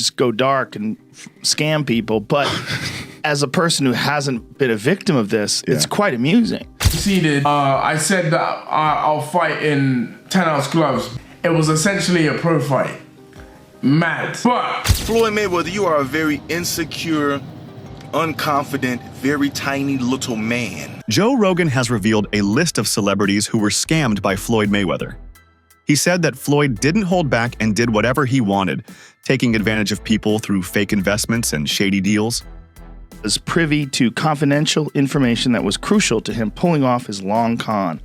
just go dark and scam people. But as a person who hasn't been a victim of this, it's quite amusing. Seeded. I said that I'll fight in 10-ounce gloves. It was essentially a pro fight. Mad. But Floyd Mayweather, you are a very insecure, unconfident, very tiny little man. Joe Rogan has revealed a list of celebrities who were scammed by Floyd Mayweather. He said that Floyd didn't hold back and did whatever he wanted, taking advantage of people through fake investments and shady deals. Was privy to confidential information that was crucial to him pulling off his long con.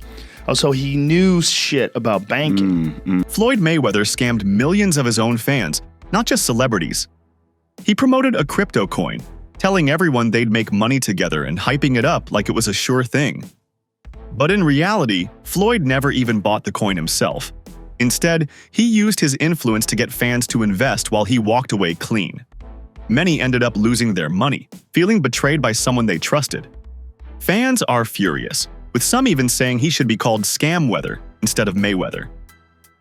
Also, he knew shit about banking. Floyd Mayweather scammed millions of his own fans, not just celebrities. He promoted a crypto coin, telling everyone they'd make money together and hyping it up like it was a sure thing. But in reality, Floyd never even bought the coin himself. Instead, he used his influence to get fans to invest while he walked away clean. Many ended up losing their money, feeling betrayed by someone they trusted. Fans are furious, with some even saying he should be called Scamweather instead of Mayweather.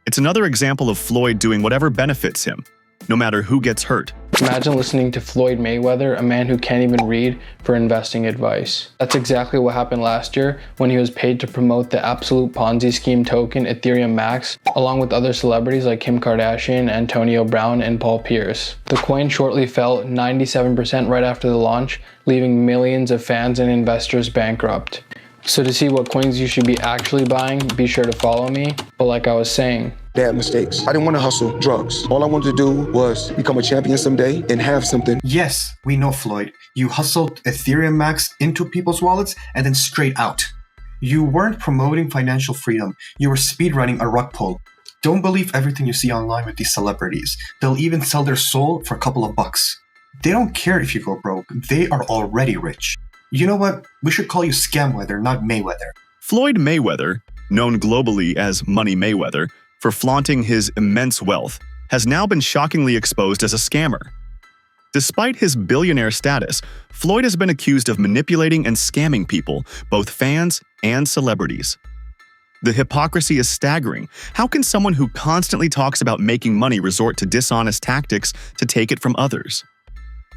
It's another example of Floyd doing whatever benefits him, no matter who gets hurt. Imagine listening to Floyd Mayweather, a man who can't even read, for investing advice. That's exactly what happened last year when he was paid to promote the absolute Ponzi scheme token Ethereum Max, along with other celebrities like Kim Kardashian, Antonio Brown, and Paul Pierce. The coin shortly fell 97% right after the launch, leaving millions of fans and investors bankrupt. So to see what coins you should be actually buying, be sure to follow me. But like I was saying, bad mistakes. I didn't want to hustle drugs. All I wanted to do was become a champion someday and have something. Yes, we know, Floyd. You hustled Ethereum Max into people's wallets and then straight out. You weren't promoting financial freedom. You were speedrunning a rug pull. Don't believe everything you see online with these celebrities. They'll even sell their soul for a couple of bucks. They don't care if you go broke. They are already rich. You know what? We should call you Scamweather, not Mayweather. Floyd Mayweather, known globally as Money Mayweather, for flaunting his immense wealth, has now been shockingly exposed as a scammer. Despite his billionaire status, Floyd has been accused of manipulating and scamming people, both fans and celebrities. The hypocrisy is staggering. How can someone who constantly talks about making money resort to dishonest tactics to take it from others?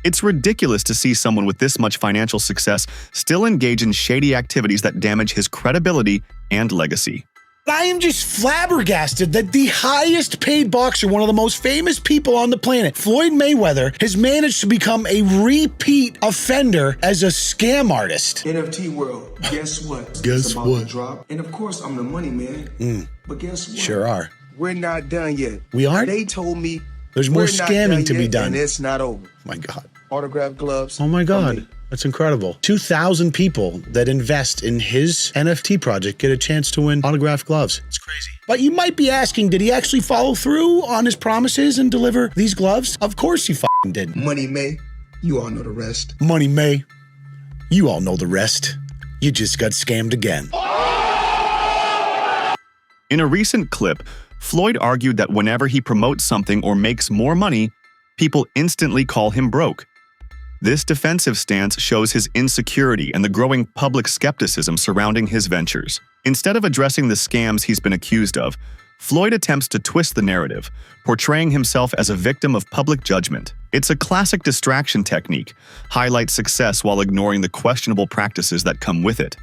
It's ridiculous to see someone with this much financial success still engage in shady activities that damage his credibility and legacy. I am just flabbergasted that the highest paid boxer, one of the most famous people on the planet, Floyd Mayweather, has managed to become a repeat offender as a scam artist. NFT world, guess what? Guess it's about what? To drop. And of course, I'm the money man. But guess what? Sure are. We're not done yet. We aren't? They told me There's more we're not scamming done to be yet, done. and it's not over. My God. Autograph gloves. Oh my from God. me. That's incredible. 2,000 people that invest in his NFT project get a chance to win autographed gloves. It's crazy. But you might be asking, did he actually follow through on his promises and deliver these gloves? Of course he f***ing did. Money May, you all know the rest. Money May, you all know the rest. You just got scammed again. In a recent clip, Floyd argued that whenever he promotes something or makes more money, people instantly call him broke. This defensive stance shows his insecurity and the growing public skepticism surrounding his ventures. Instead of addressing the scams he's been accused of, Floyd attempts to twist the narrative, portraying himself as a victim of public judgment. It's a classic distraction technique, highlight success while ignoring the questionable practices that come with it.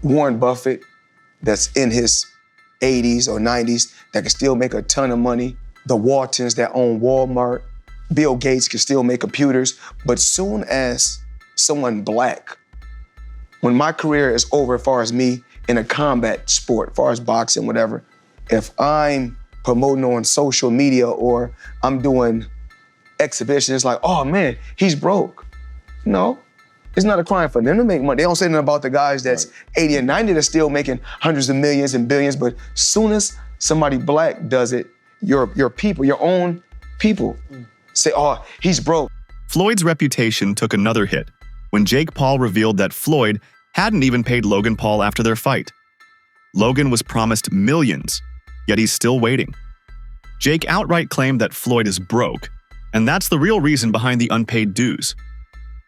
Warren Buffett, that's in his 80s or 90s, that can still make a ton of money. The Waltons that own Walmart. Bill Gates can still make computers, but soon as someone black, when my career is over as far as me in a combat sport, as far as boxing, whatever, if I'm promoting on social media or I'm doing exhibitions, it's like, oh man, he's broke. No, it's not a crime for them to make money. They don't say nothing about the guys that's 80 and 90 that's still making hundreds of millions and billions, but soon as somebody black does it, your people, your own people, say, oh, he's broke. Floyd's reputation took another hit when Jake Paul revealed that Floyd hadn't even paid Logan Paul after their fight. Logan was promised millions, yet he's still waiting. Jake outright claimed that Floyd is broke, and that's the real reason behind the unpaid dues.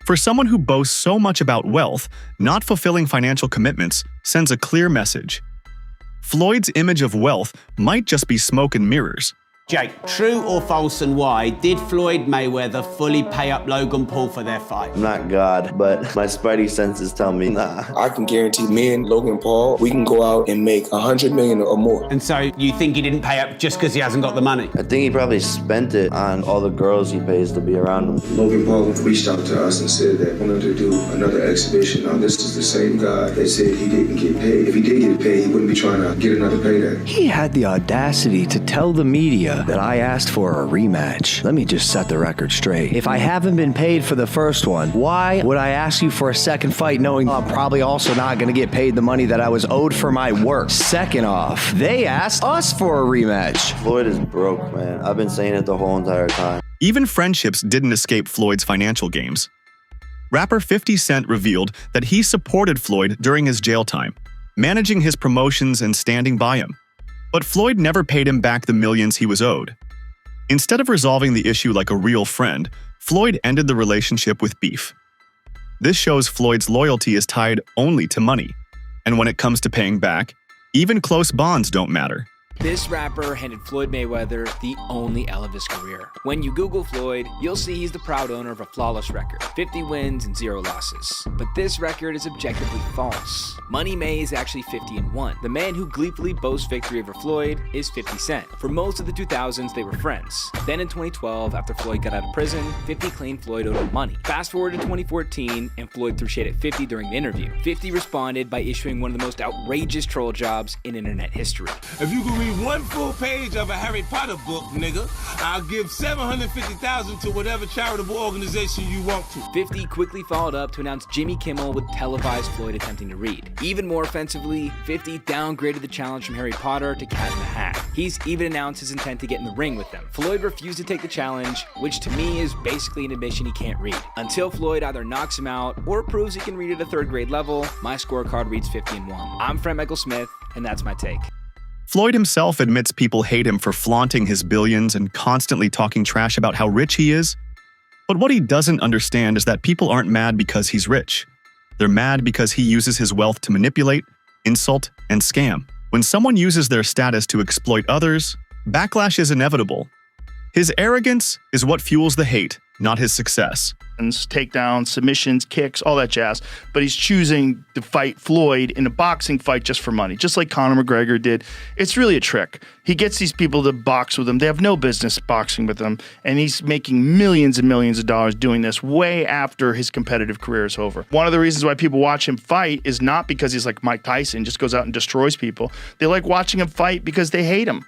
For someone who boasts so much about wealth, not fulfilling financial commitments sends a clear message. Floyd's image of wealth might just be smoke and mirrors. Jake, true or false and why, did Floyd Mayweather fully pay up Logan Paul for their fight? I'm not God, but my spidey senses tell me nah. I can guarantee me and Logan Paul, we can go out and make $100 million or more. And so you think he didn't pay up just because he hasn't got the money? I think he probably spent it on all the girls he pays to be around him. Logan Paul reached out to us and said that he wanted to do another exhibition. Now, this is the same guy that said he didn't get paid. If he did get paid, he wouldn't be trying to get another payday. He had the audacity to tell the media that I asked for a rematch. Let me just set the record straight. If I haven't been paid for the first one, why would I ask you for a second fight knowing I'm probably also not gonna get paid the money that I was owed for my work? Second off, they asked us for a rematch. Floyd is broke, man. I've been saying it the whole entire time. Even friendships didn't escape Floyd's financial games. Rapper 50 Cent revealed that he supported Floyd during his jail time, managing his promotions and standing by him. But Floyd never paid him back the millions he was owed. Instead of resolving the issue like a real friend, Floyd ended the relationship with beef. This shows Floyd's loyalty is tied only to money, and when it comes to paying back, even close bonds don't matter. This rapper handed Floyd Mayweather the only L of his career. When you Google Floyd, you'll see he's the proud owner of a flawless record, 50 wins and 0 losses. But this record is objectively false. Money May is actually 50-1. The man who gleefully boasts victory over Floyd is 50 Cent. For most of the 2000s, they were friends. Then in 2012, after Floyd got out of prison, 50 claimed Floyd owed him money. Fast forward to 2014, and Floyd threw shade at 50 during the interview. 50 responded by issuing one of the most outrageous troll jobs in internet history. If you could read one full page of a Harry Potter book, nigga, I'll give $750,000 to whatever charitable organization you want to. 50 quickly followed up to announce Jimmy Kimmel would televise Floyd attempting to read. Even more offensively, 50 downgraded the challenge from Harry Potter to Cat in the Hat. He's even announced his intent to get in the ring with them. Floyd refused to take the challenge, which to me is basically an admission he can't read. Until Floyd either knocks him out or proves he can read at a 3rd grade level, my scorecard reads 50-1. I'm Frank Michael Smith, and that's my take. Floyd himself admits people hate him for flaunting his billions and constantly talking trash about how rich he is. But what he doesn't understand is that people aren't mad because he's rich. They're mad because he uses his wealth to manipulate, insult, and scam. When someone uses their status to exploit others, backlash is inevitable. His arrogance is what fuels the hate, not his success. Takedowns, submissions, kicks, all that jazz. But he's choosing to fight Floyd in a boxing fight just for money, just like Conor McGregor did. It's really a trick. He gets these people to box with him. They have no business boxing with him. And he's making millions and millions of dollars doing this way after his competitive career is over. One of the reasons why people watch him fight is not because he's like Mike Tyson, just goes out and destroys people. They like watching him fight because they hate him.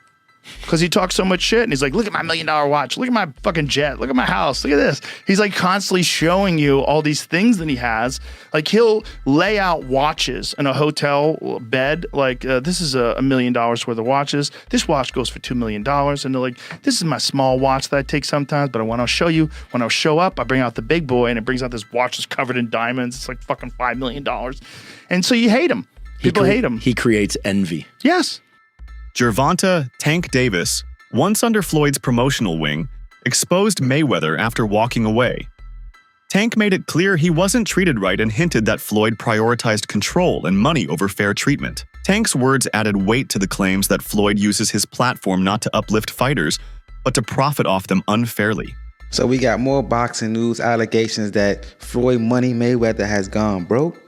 Because he talks so much shit and he's like, look at my $1 million watch, look at my fucking jet, look at my house, look at this. He's like constantly showing you all these things that he has. Like he'll lay out watches in a hotel bed, like this is $1 million worth of watches. This watch goes for $2 million. And they're like, this is my small watch that I take sometimes, but I want to show you, when I show up, I bring out the big boy and it brings out this watch that's covered in diamonds. It's like fucking $5 million. And so you hate him. People hate him. He creates envy. Yes. Gervonta Tank Davis, once under Floyd's promotional wing, exposed Mayweather after walking away. Tank made it clear he wasn't treated right and hinted that Floyd prioritized control and money over fair treatment. Tank's words added weight to the claims that Floyd uses his platform not to uplift fighters, but to profit off them unfairly. So we got more boxing news allegations that Floyd Money Mayweather has gone broke.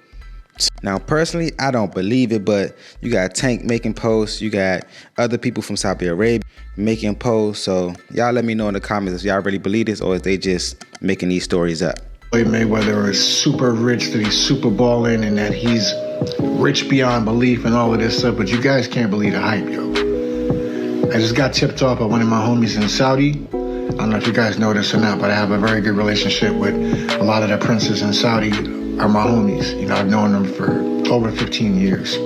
Now, personally, I don't believe it, but you got Tank making posts, you got other people from Saudi Arabia making posts, so y'all let me know in the comments if y'all really believe this or if they just making these stories up. Floyd Mayweather is super rich, that he's super balling, and that he's rich beyond belief and all of this stuff, but you guys can't believe the hype, yo. I just got tipped off by one of my homies in Saudi. I don't know if you guys know this or not, but I have a very good relationship with a lot of the princes in Saudi. Are my homies. You know, I've known them for over 15 years.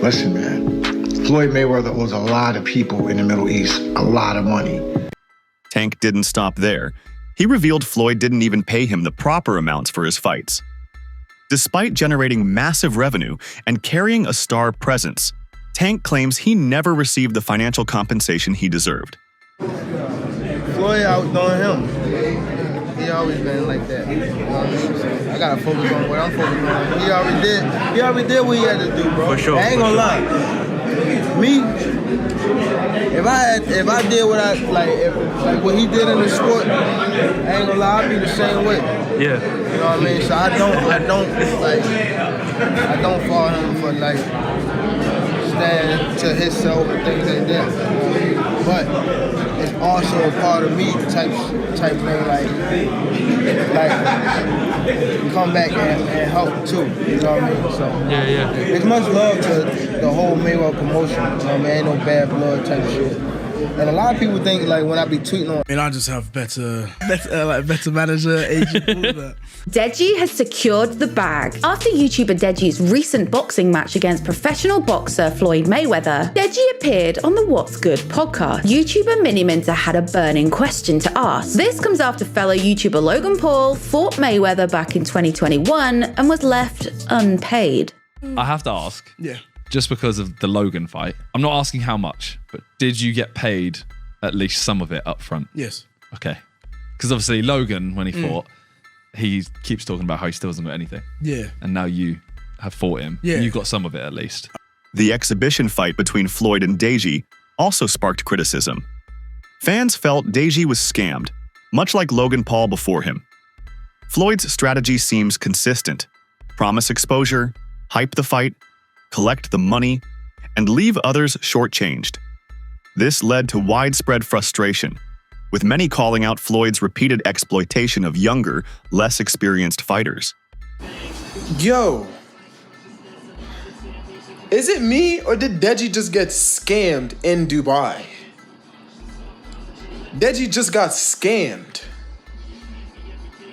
Listen, man, Floyd Mayweather owes a lot of people in the Middle East a lot of money. Tank didn't stop there. He revealed Floyd didn't even pay him the proper amounts for his fights. Despite generating massive revenue and carrying a star presence, Tank claims he never received the financial compensation he deserved. Floyd outdoing him. He always been like that. You know what I mean? So I gotta focus on what I'm focusing on. He already did what he had to do, bro. For sure. I ain't gonna lie. Me, if I did what I like what he did in the sport, I ain't gonna lie, I'd be the same way. Yeah. You know what I mean? So I don't follow him for like stand to himself and things like that. You know what I mean? But it's also a part of me type thing, like come back and help too. You know what I mean? So yeah. There's much love to the whole Mayweather promotion. You know what I mean? Ain't no bad blood type shit. And a lot of people think like when I be tweeting on, I just have better manager, agent, all that. Deji has secured the bag. After YouTuber Deji's recent boxing match against professional boxer Floyd Mayweather, Deji appeared on the What's Good podcast. YouTuber Mini Minter had a burning question to ask. This comes after fellow YouTuber Logan Paul fought Mayweather back in 2021 and was left unpaid. I have to ask. Yeah. Just because of the Logan fight, I'm not asking how much, but did you get paid at least some of it up front? Yes. Okay. Because obviously Logan, when he fought, he keeps talking about how he still hasn't got anything. Yeah. And now you have fought him. Yeah. And you got some of it at least. The exhibition fight between Floyd and Deji also sparked criticism. Fans felt Deji was scammed, much like Logan Paul before him. Floyd's strategy seems consistent. Promise exposure, hype the fight, collect the money, and leave others shortchanged. This led to widespread frustration, with many calling out Floyd's repeated exploitation of younger, less experienced fighters. Yo, is it me or did Deji just get scammed in Dubai? Deji just got scammed.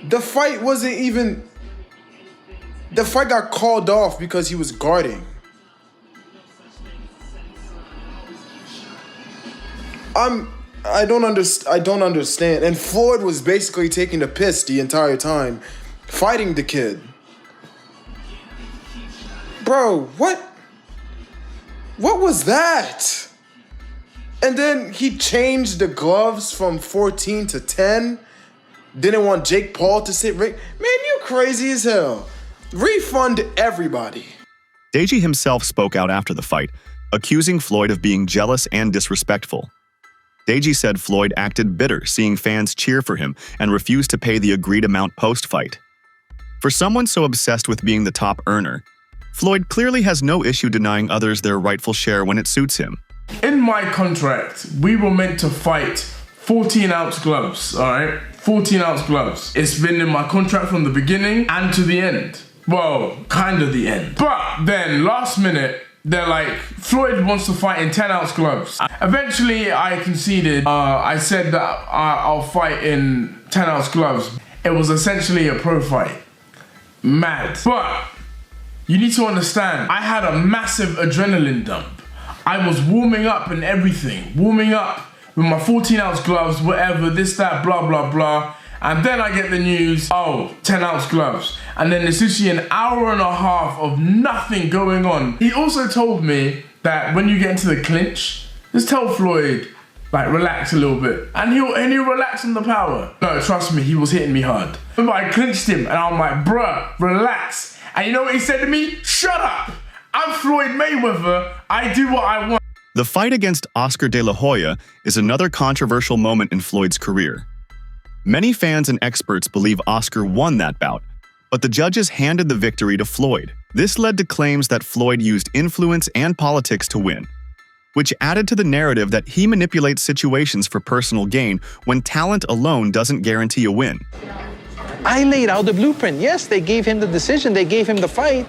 The fight wasn't even... The fight got called off because he was guarding. I don't understand. And Floyd was basically taking the piss the entire time, fighting the kid. Bro, what was that? And then he changed the gloves from 14 to 10. Didn't want Jake Paul to sit ring. Man, you crazy as hell. Refund everybody. Deji himself spoke out after the fight, accusing Floyd of being jealous and disrespectful. Deji said Floyd acted bitter seeing fans cheer for him and refused to pay the agreed amount post-fight. For someone so obsessed with being the top earner, Floyd clearly has no issue denying others their rightful share when it suits him. In my contract, we were meant to fight 14-ounce gloves, all right? 14-ounce gloves. It's been in my contract from the beginning and to the end. Well, kind of the end. But then, last minute, they're like, Floyd wants to fight in 10-ounce gloves. Eventually, I conceded. I said that I'll fight in 10-ounce gloves. It was essentially a pro fight. Mad. But you need to understand, I had a massive adrenaline dump. I was warming up and everything. Warming up with my 14-ounce gloves, whatever, this, that, blah, blah, blah. And then I get the news, 10-ounce gloves. And then there's literally an hour and a half of nothing going on. He also told me that when you get into the clinch, just tell Floyd, like, relax a little bit. And he'll relax on the power. No, trust me, he was hitting me hard. But I clinched him and I'm like, bruh, relax. And you know what he said to me? Shut up! I'm Floyd Mayweather, I do what I want. The fight against Oscar De La Hoya is another controversial moment in Floyd's career. Many fans and experts believe Oscar won that bout, but the judges handed the victory to Floyd. This led to claims that Floyd used influence and politics to win, which added to the narrative that he manipulates situations for personal gain when talent alone doesn't guarantee a win. I laid out the blueprint. Yes, they gave him the decision, they gave him the fight.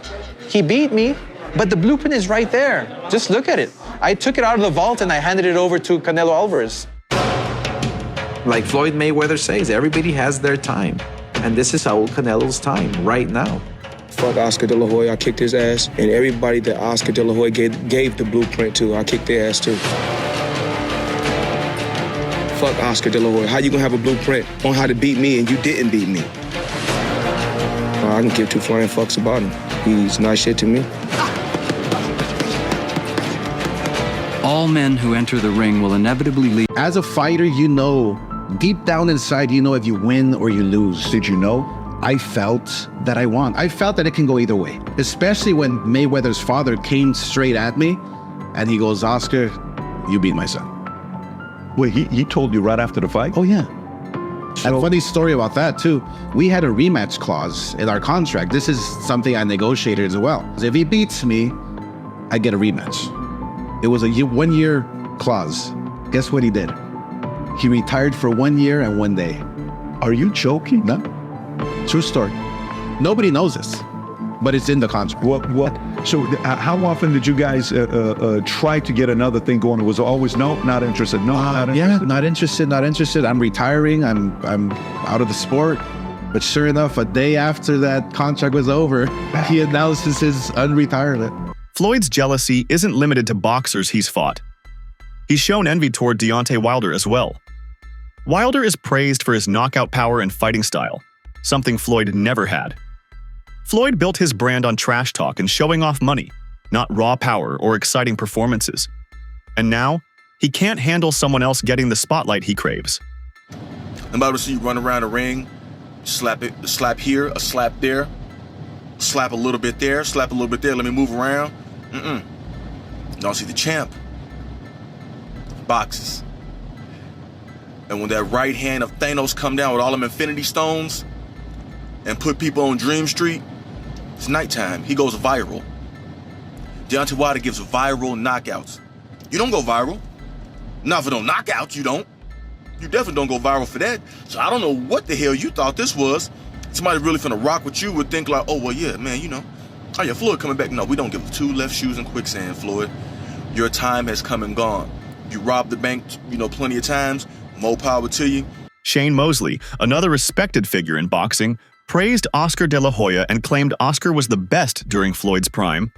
He beat me, but the blueprint is right there. Just look at it. I took it out of the vault and I handed it over to Canelo Alvarez. Like Floyd Mayweather says, everybody has their time. And this is Saul Canelo's time right now. Fuck Oscar De La Hoya, I kicked his ass. And everybody that Oscar De La Hoya gave the blueprint to, I kicked their ass too. Fuck Oscar De La Hoya. How you gonna have a blueprint on how to beat me and you didn't beat me? I can give two flying fucks about him. He's nice shit to me. All men who enter the ring will inevitably leave. As a fighter, you know, deep down inside, you know if you win or you lose. Did you know? I felt that I won. I felt that it can go either way, especially when Mayweather's father came straight at me and he goes, Oscar, you beat my son. Wait, he told you right after the fight? Oh, yeah. And a funny story about that, too. We had a rematch clause in our contract. This is something I negotiated as well. If he beats me, I get a rematch. It was a 1-year clause. Guess what he did? He retired for 1 year and 1 day. Are you joking? No. True story. Nobody knows this, but it's in the contract. What? So how often did you guys try to get another thing going? It was always, no, not interested, no, not interested. Yeah, not interested. I'm retiring. I'm out of the sport. But sure enough, a day after that contract was over, he announces his unretirement. Floyd's jealousy isn't limited to boxers he's fought. He's shown envy toward Deontay Wilder as well. Wilder is praised for his knockout power and fighting style, something Floyd never had. Floyd built his brand on trash talk and showing off money, not raw power or exciting performances. And now, he can't handle someone else getting the spotlight he craves. I'm about to see you run around the ring, slap here, a slap there, slap a little bit there, slap a little bit there, let me move around. Don't see the champ. Boxes. And when that right hand of Thanos come down with all them Infinity Stones and put people on Dream Street, it's nighttime. He goes viral. Deontay Wilder gives viral knockouts. You don't go viral. Not for no knockouts, you don't. You definitely don't go viral for that. So I don't know what the hell you thought this was. Somebody really finna rock with you would think like, oh, well, yeah, man, you know. Oh, yeah, Floyd coming back. No, we don't give 2 left shoes in quicksand, Floyd. Your time has come and gone. You robbed the bank, plenty of times. More power to you. Shane Mosley, another respected figure in boxing, praised Oscar De La Hoya and claimed Oscar was the best during Floyd's prime.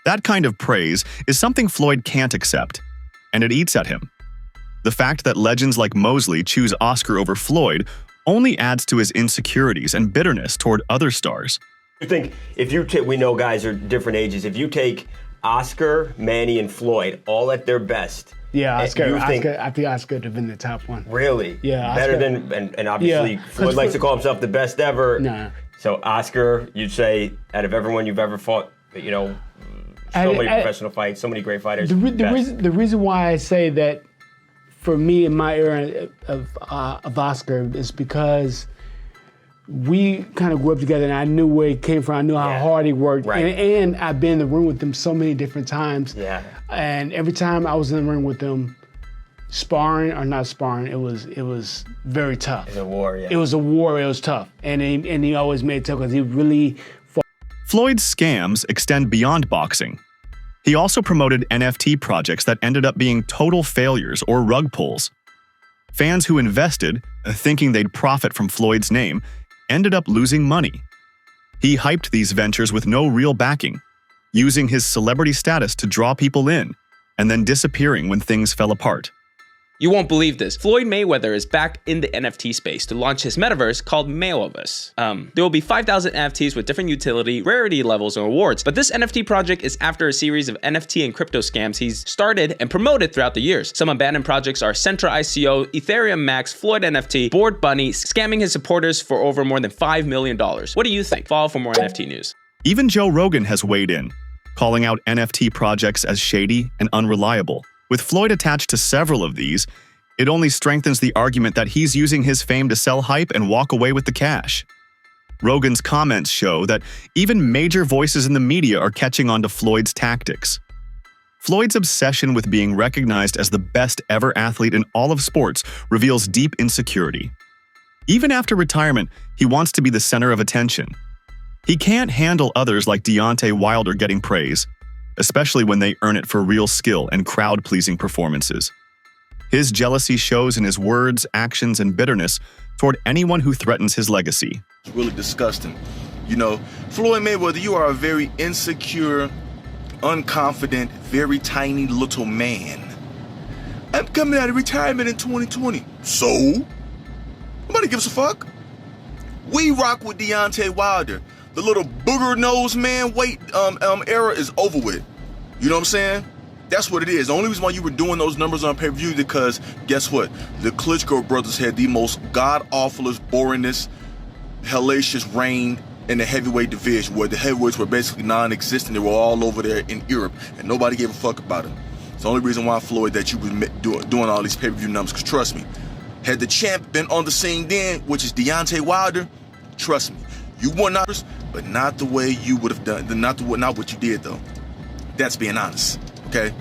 That kind of praise is something Floyd can't accept, and it eats at him. The fact that legends like Mosley choose Oscar over Floyd only adds to his insecurities and bitterness toward other stars. I think if you take, we know guys are different ages, if you take Oscar, Manny, and Floyd all at their best, yeah, Oscar. I think Oscar would have been the top one. Really? Yeah. Better than, and obviously Floyd likes to call himself the best ever. Nah. So Oscar, you'd say, out of everyone you've ever fought, so many professional fights, so many great fighters. The reason why I say that for me in my era of Oscar is because we kind of grew up together and I knew where he came from. I knew how hard he worked. Right. And I've been in the room with him so many different times. Yeah. And every time I was in the ring with him, sparring or not sparring, it was very tough. It was a war, yeah. It was a war, it was tough. And he always made it tough because he really fought. Floyd's scams extend beyond boxing. He also promoted NFT projects that ended up being total failures or rug pulls. Fans who invested, thinking they'd profit from Floyd's name, ended up losing money. He hyped these ventures with no real backing, using his celebrity status to draw people in, and then disappearing when things fell apart. You won't believe this. Floyd Mayweather is back in the NFT space to launch his metaverse called Mayoverse. There will be 5,000 NFTs with different utility, rarity levels, and rewards. But this NFT project is after a series of NFT and crypto scams he's started and promoted throughout the years. Some abandoned projects are Centra ICO, Ethereum Max, Floyd NFT, Bored Bunny, scamming his supporters for over more than $5 million. What do you think? Follow for more NFT news. Even Joe Rogan has weighed in, calling out NFT projects as shady and unreliable. With Floyd attached to several of these, it only strengthens the argument that he's using his fame to sell hype and walk away with the cash. Rogan's comments show that even major voices in the media are catching on to Floyd's tactics. Floyd's obsession with being recognized as the best ever athlete in all of sports reveals deep insecurity. Even after retirement, he wants to be the center of attention. He can't handle others like Deontay Wilder getting praise, especially when they earn it for real skill and crowd-pleasing performances. His jealousy shows in his words, actions, and bitterness toward anyone who threatens his legacy. It's really disgusting. Floyd Mayweather, you are a very insecure, unconfident, very tiny little man. I'm coming out of retirement in 2020. So? Nobody gives a fuck. We rock with Deontay Wilder. The little booger-nosed man era is over with. You know what I'm saying? That's what it is. The only reason why you were doing those numbers on pay-per-view is because, guess what? The Klitschko brothers had the most god-awfulest, boringest, hellacious reign in the heavyweight division, where the heavyweights were basically non-existent. They were all over there in Europe, and nobody gave a fuck about them. It's the only reason why, Floyd, that you was doing all these pay-per-view numbers, because trust me, had the champ been on the scene then, which is Deontay Wilder, trust me, you won numbers, but not the way you would have done, not what you did, though. That's being honest, okay?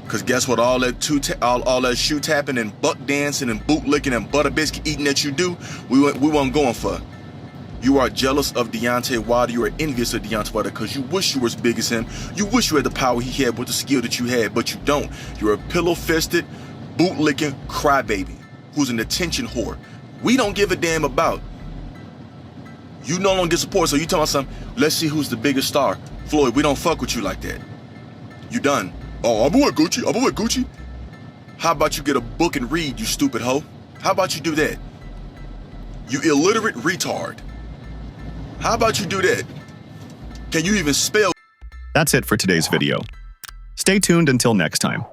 Because guess what? All that shoe tapping and buck dancing and boot licking and butter biscuit eating that you do, we weren't going for. You are jealous of Deontay Wilder. You are envious of Deontay Wilder because you wish you were as big as him. You wish you had the power he had with the skill that you had, but you don't. You're a pillow-fisted, boot-licking crybaby who's an attention whore. We don't give a damn about. You no longer get support, so you telling us something, let's see who's the biggest star. Floyd, we don't fuck with you like that. You done. Oh, I'm with Gucci. How about you get a book and read, you stupid hoe? How about you do that? You illiterate retard. How about you do that? Can you even spell? That's it for today's video. Stay tuned until next time.